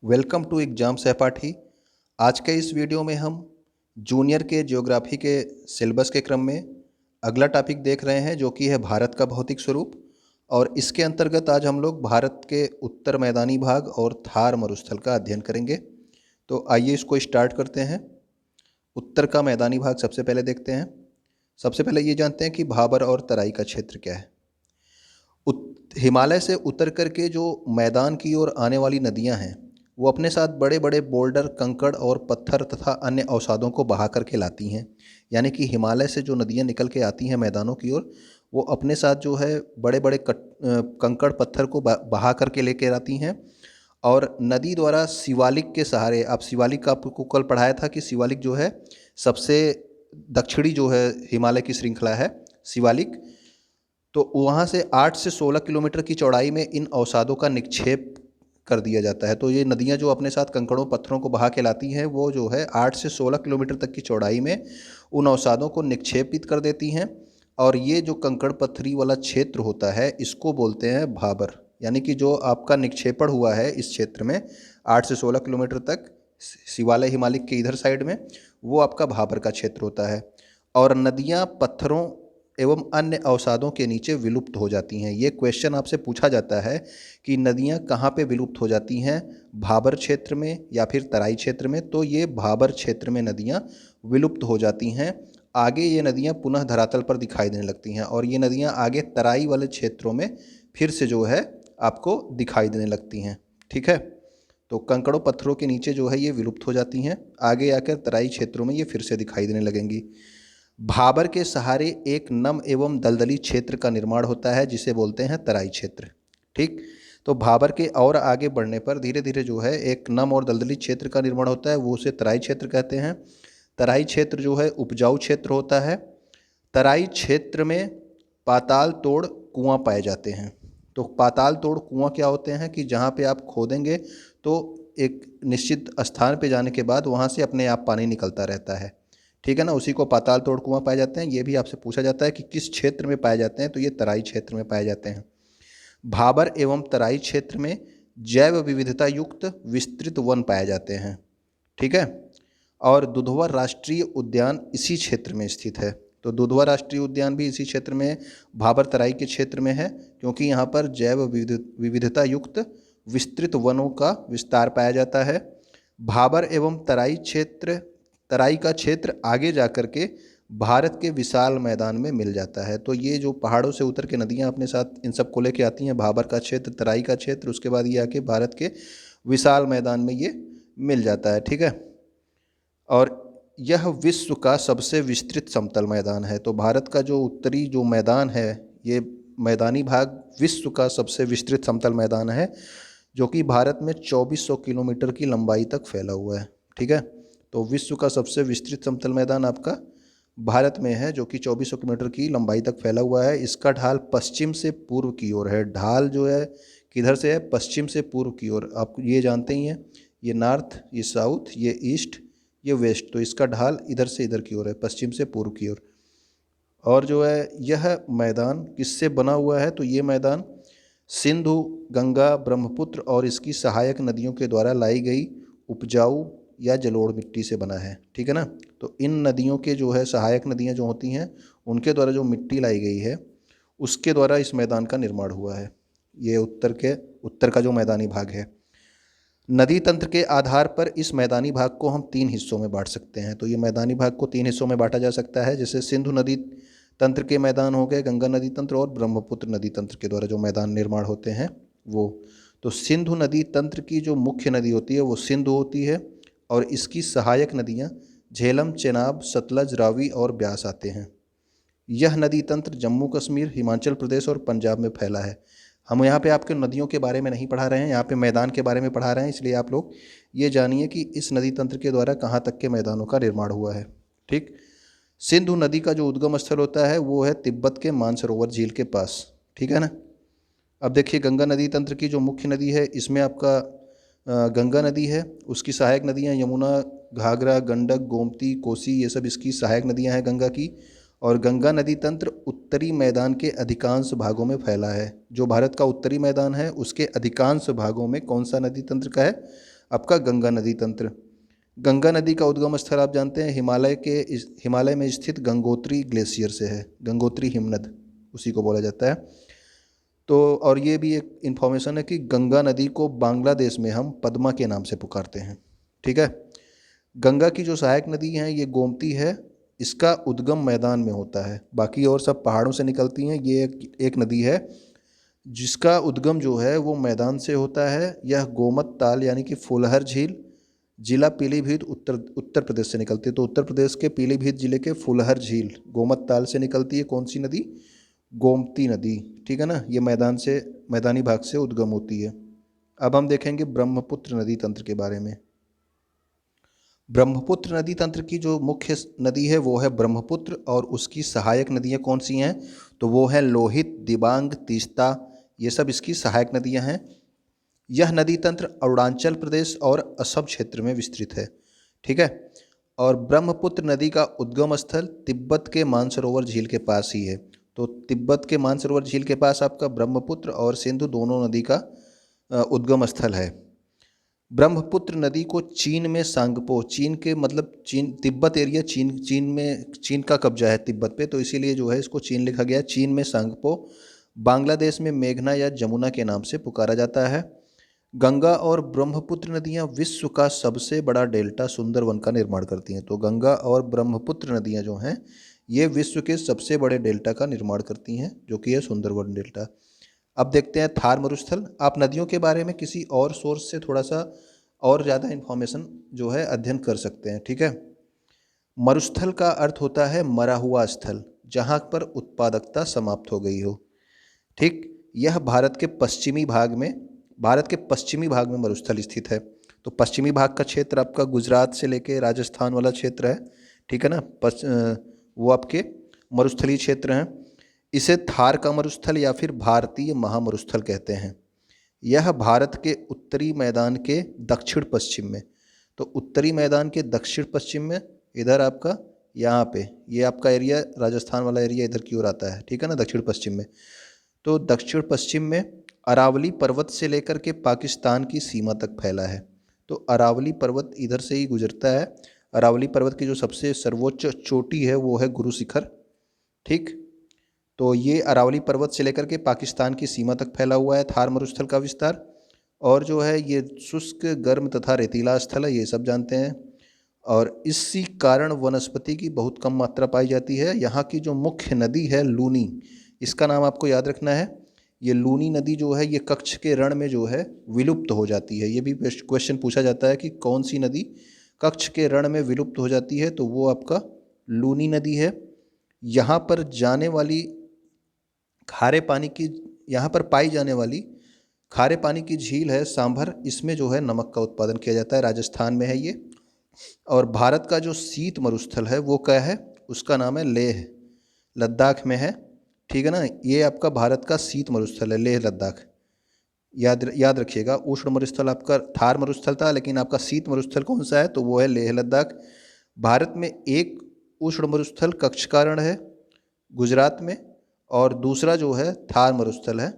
Welcome to exam सहपाठी। आज के इस वीडियो में हम जूनियर के ज्योग्राफी के सिलेबस के क्रम में अगला टॉपिक देख रहे हैं जो कि है भारत का भौतिक स्वरूप। और इसके अंतर्गत आज हम लोग भारत के उत्तर मैदानी भाग और थार मरुस्थल का अध्ययन करेंगे। तो आइए इसको स्टार्ट करते हैं। उत्तर का मैदानी भाग सबसे पहले देखते हैं। सबसे पहले ये जानते हैं कि भाबर और तराई का क्षेत्र क्या है। हिमालय से उतर करके जो मैदान की ओर आने वाली नदियां हैं वो अपने साथ बड़े बड़े बोल्डर, कंकड़ और पत्थर तथा अन्य अवसादों को बहा करके लाती हैं। यानी कि हिमालय से जो नदियां निकल के आती हैं मैदानों की ओर, वो अपने साथ जो है बड़े बड़े कंकड़ पत्थर को बहा करके लेकर आती हैं। और नदी द्वारा शिवालिक के सहारे, आप शिवालिक का आपको कल पढ़ाया था कि शिवालिक जो है सबसे दक्षिणी जो है हिमालय की श्रृंखला है शिवालिक। तो वहाँ से 8 से 16 किलोमीटर की चौड़ाई में इन अवसादों का निक्षेप कर दिया जाता है। तो ये नदियाँ जो अपने साथ कंकड़ों पत्थरों को बहा के लाती हैं वो जो है 8 से 16 किलोमीटर तक की चौड़ाई में उन अवसादों को निक्षेपित कर देती हैं। और ये जो कंकड़ पत्थरी वाला क्षेत्र होता है इसको बोलते हैं भाबर। यानी कि जो आपका निक्षेपण हुआ है इस क्षेत्र में 8 से 16 किलोमीटर तक शिवालय हिमालय के इधर साइड में, वो आपका भाबर का क्षेत्र होता है। और नदियाँ पत्थरों एवं अन्य अवसादों के नीचे विलुप्त हो जाती हैं। ये क्वेश्चन आपसे पूछा जाता है कि नदियाँ कहाँ पे विलुप्त हो जाती हैं, भाबर क्षेत्र में या फिर तराई क्षेत्र में। तो ये भाबर क्षेत्र में नदियाँ विलुप्त हो जाती हैं। आगे ये नदियाँ पुनः धरातल पर दिखाई देने लगती हैं और ये नदियाँ आगे तराई वाले क्षेत्रों में फिर से जो है आपको दिखाई देने लगती हैं। ठीक है, तो कंकड़ों पत्थरों के नीचे जो है ये विलुप्त हो जाती हैं, आगे आकर तराई क्षेत्रों में ये फिर से दिखाई देने लगेंगी। भाबर के सहारे एक नम एवं दलदली क्षेत्र का निर्माण होता है जिसे बोलते हैं तराई क्षेत्र। ठीक, तो भाबर के और आगे बढ़ने पर धीरे धीरे जो है एक नम और दलदली क्षेत्र का निर्माण होता है, वो उसे तराई क्षेत्र कहते हैं। तराई क्षेत्र जो है उपजाऊ क्षेत्र होता है। तराई क्षेत्र में पाताल तोड़ कुआं पाए जाते हैं। तो पाताल तोड़ कुआं क्या होते हैं कि जहाँ पे आप खोदेंगे तो एक निश्चित स्थान पे जाने के बाद वहाँ से अपने आप पानी निकलता रहता है। ठीक है ना, उसी को पाताल तोड़ कुआं पाए जाते हैं। ये भी आपसे पूछा जाता है कि किस क्षेत्र में पाए जाते हैं, तो ये तराई क्षेत्र में पाए जाते हैं। भाबर एवं तराई क्षेत्र में जैव विविधता युक्त विस्तृत वन पाए जाते हैं। ठीक है, और दुधवा राष्ट्रीय उद्यान इसी क्षेत्र में स्थित है। तो दुधवा राष्ट्रीय उद्यान भी इसी क्षेत्र में, भाबर तराई के क्षेत्र में है, क्योंकि यहाँ पर जैव विविधता युक्त विस्तृत वनों का विस्तार पाया जाता है। भाबर एवं तराई का क्षेत्र आगे जा कर के भारत के विशाल मैदान में मिल जाता है। तो ये जो पहाड़ों से उतर के नदियाँ अपने साथ इन सब को लेके आती हैं, भाबर का क्षेत्र, तराई का क्षेत्र, उसके बाद ये आके भारत के विशाल मैदान में ये मिल जाता है। ठीक है, और यह विश्व का सबसे विस्तृत समतल मैदान है। तो भारत का जो उत्तरी जो मैदान है, ये मैदानी भाग विश्व का सबसे विस्तृत समतल मैदान है, जो कि भारत में 2400 किलोमीटर की लंबाई तक फैला हुआ है। ठीक है, तो विश्व का सबसे विस्तृत समतल मैदान आपका भारत में है, जो कि 2400 किलोमीटर की लंबाई तक फैला हुआ है। इसका ढाल पश्चिम से पूर्व की ओर है। ढाल जो है किधर से है, पश्चिम से पूर्व की ओर। आप ये जानते ही हैं, ये नॉर्थ, ये साउथ, ये ईस्ट, ये वेस्ट। तो इसका ढाल इधर से इधर की ओर है, पश्चिम से पूर्व की ओर। और जो है यह मैदान किससे बना हुआ है, तो ये मैदान सिंधु, गंगा, ब्रह्मपुत्र और इसकी सहायक नदियों के द्वारा लाई गई उपजाऊ या जलोढ़ मिट्टी से बना है। ठीक है ना, तो इन नदियों के जो है सहायक नदियाँ जो होती हैं उनके द्वारा जो मिट्टी लाई गई है उसके द्वारा इस मैदान का निर्माण हुआ है। ये उत्तर का जो मैदानी भाग है। नदी तंत्र के आधार पर इस मैदानी भाग को हम 3 हिस्सों में बांट सकते हैं। तो ये मैदानी भाग को 3 हिस्सों में बांटा जा सकता है, जैसे सिंधु नदी तंत्र के मैदान हो गए, गंगा नदी तंत्र और ब्रह्मपुत्र नदी तंत्र के द्वारा जो मैदान निर्माण होते हैं वो। तो सिंधु नदी तंत्र की जो मुख्य नदी होती है वो सिंधु होती है, और इसकी सहायक नदियाँ झेलम, चेनाब, सतलज, रावी और ब्यास आते हैं। यह नदी तंत्र जम्मू कश्मीर, हिमाचल प्रदेश और पंजाब में फैला है। हम यहाँ पे आपके नदियों के बारे में नहीं पढ़ा रहे हैं, यहाँ पे मैदान के बारे में पढ़ा रहे हैं, इसलिए आप लोग ये जानिए कि इस नदी तंत्र के द्वारा कहाँ तक के मैदानों का निर्माण हुआ है। ठीक, सिंधु नदी का जो उद्गम स्थल होता है वो है तिब्बत के मानसरोवर झील के पास। ठीक है ना। अब देखिए गंगा नदी तंत्र की जो मुख्य नदी है इसमें आपका गंगा नदी है, उसकी सहायक नदियाँ यमुना, घाघरा, गंडक, गोमती, कोसी, ये सब इसकी सहायक नदियाँ हैं गंगा की। और गंगा नदी तंत्र उत्तरी मैदान के अधिकांश भागों में फैला है। जो भारत का उत्तरी मैदान है उसके अधिकांश भागों में कौन सा नदी तंत्र का है, आपका गंगा नदी तंत्र। गंगा नदी का उद्गम स्थल आप जानते हैं हिमालय में स्थित गंगोत्री ग्लेशियर से है। गंगोत्री हिमनद उसी को बोला जाता है। तो और ये भी एक इन्फॉर्मेशन है कि गंगा नदी को बांग्लादेश में हम पद्मा के नाम से पुकारते हैं। ठीक है। गंगा की जो सहायक नदी हैं ये गोमती है, इसका उद्गम मैदान में होता है, बाकी और सब पहाड़ों से निकलती हैं। ये एक नदी है जिसका उद्गम जो है वो मैदान से होता है। यह गोमत ताल यानी कि फुलहर झील, जिला पीलीभीत उत्तर प्रदेश से निकलती है। तो उत्तर प्रदेश के पीलीभीत जिले के फुलहर झील गोमत ताल से निकलती है। कौन सी नदी? गोमती नदी। ठीक है ना, ये मैदानी भाग से उद्गम होती है। अब हम देखेंगे ब्रह्मपुत्र नदी तंत्र के बारे में। ब्रह्मपुत्र नदी तंत्र की जो मुख्य नदी है वो है ब्रह्मपुत्र, और उसकी सहायक नदियाँ कौन सी हैं? तो वो है लोहित, दिबांग, तीस्ता, ये सब इसकी सहायक नदियाँ हैं। यह नदी तंत्र अरुणाचल प्रदेश और असम क्षेत्र में विस्तृत है। ठीक है। और ब्रह्मपुत्र नदी का उद्गम स्थल तिब्बत के मानसरोवर झील के पास ही है। तो तिब्बत के मानसरोवर झील के पास आपका ब्रह्मपुत्र और सिंधु दोनों नदी का उद्गम स्थल है। ब्रह्मपुत्र नदी को चीन में सांगपो, चीन के मतलब चीन तिब्बत एरिया, चीन का कब्जा है तिब्बत पे, तो इसीलिए जो है इसको चीन लिखा गया। चीन में सांगपो, बांग्लादेश में मेघना या जमुना के नाम से पुकारा जाता है। गंगा और ब्रह्मपुत्र नदियाँ विश्व का सबसे बड़ा डेल्टा सुंदरवन का निर्माण करती हैं। तो गंगा और ब्रह्मपुत्र नदियाँ जो हैं ये विश्व के सबसे बड़े डेल्टा का निर्माण करती हैं, जो कि है सुंदरवन डेल्टा। अब देखते हैं थार मरुस्थल। आप नदियों के बारे में किसी और सोर्स से थोड़ा सा और ज़्यादा इन्फॉर्मेशन जो है अध्ययन कर सकते हैं। ठीक है। मरुस्थल का अर्थ होता है मरा हुआ स्थल, जहाँ पर उत्पादकता समाप्त हो गई हो। ठीक। यह भारत के पश्चिमी भाग में मरुस्थल स्थित है। तो पश्चिमी भाग का क्षेत्र आपका गुजरात से लेके राजस्थान वाला क्षेत्र है। ठीक है ना, वो आपके मरुस्थलीय क्षेत्र हैं। इसे थार का मरुस्थल या फिर भारतीय महामरुस्थल कहते हैं। यह भारत के उत्तरी मैदान के दक्षिण पश्चिम में, तो उत्तरी मैदान के दक्षिण पश्चिम में, इधर आपका यहाँ पे ये आपका एरिया राजस्थान वाला एरिया इधर की ओर आता है। ठीक है ना, दक्षिण पश्चिम में। तो दक्षिण पश्चिम में अरावली पर्वत से लेकर के पाकिस्तान की सीमा तक फैला है। तो अरावली पर्वत इधर से ही गुजरता है। अरावली पर्वत की जो सबसे सर्वोच्च चोटी है वो है गुरु शिखर। ठीक। तो ये अरावली पर्वत से लेकर के पाकिस्तान की सीमा तक फैला हुआ है थार मरुस्थल का विस्तार। और जो है ये शुष्क, गर्म तथा रेतीला स्थल है, ये सब जानते हैं। और इसी कारण वनस्पति की बहुत कम मात्रा पाई जाती है। यहाँ की जो मुख्य नदी है लूनी, इसका नाम आपको याद रखना है। ये लूनी नदी जो है ये कच्छ के रण में जो है विलुप्त हो जाती है। ये भी क्वेश्चन पूछा जाता है कि कौन सी नदी कच्छ के रण में विलुप्त हो जाती है, तो वो आपका लूनी नदी है। यहाँ पर पाई जाने वाली खारे पानी की झील है सांभर, इसमें जो है नमक का उत्पादन किया जाता है। राजस्थान में है ये। और भारत का जो शीत मरुस्थल है वो क्या है? उसका नाम है लेह, लद्दाख में है। ठीक है ना, ये आपका भारत का शीत मरुस्थल है, लेह लद्दाख। याद रखिएगा, उष्ण मरुस्थल आपका थार मरुस्थल था, लेकिन आपका शीत मरुस्थल कौन सा है? तो वो है लेह लद्दाख। भारत में एक उष्ण मरुस्थल कच्छ का रण है गुजरात में, और दूसरा जो है थार मरुस्थल है।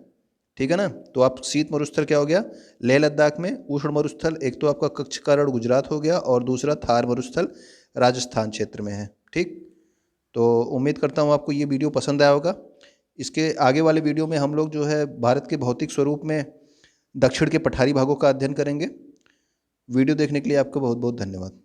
ठीक है ना, तो आप शीत मरुस्थल क्या हो गया? लेह लद्दाख में। उष्ण मरुस्थल एक तो आपका कच्छ का रण गुजरात हो गया, और दूसरा थार मरुस्थल राजस्थान क्षेत्र में है। ठीक। तो उम्मीद करता हूँ आपको ये वीडियो पसंद आया होगा। इसके आगे वाले वीडियो में हम लोग जो है भारत के भौतिक स्वरूप में दक्षिण के पठारी भागों का अध्ययन करेंगे। वीडियो देखने के लिए आपका बहुत बहुत धन्यवाद।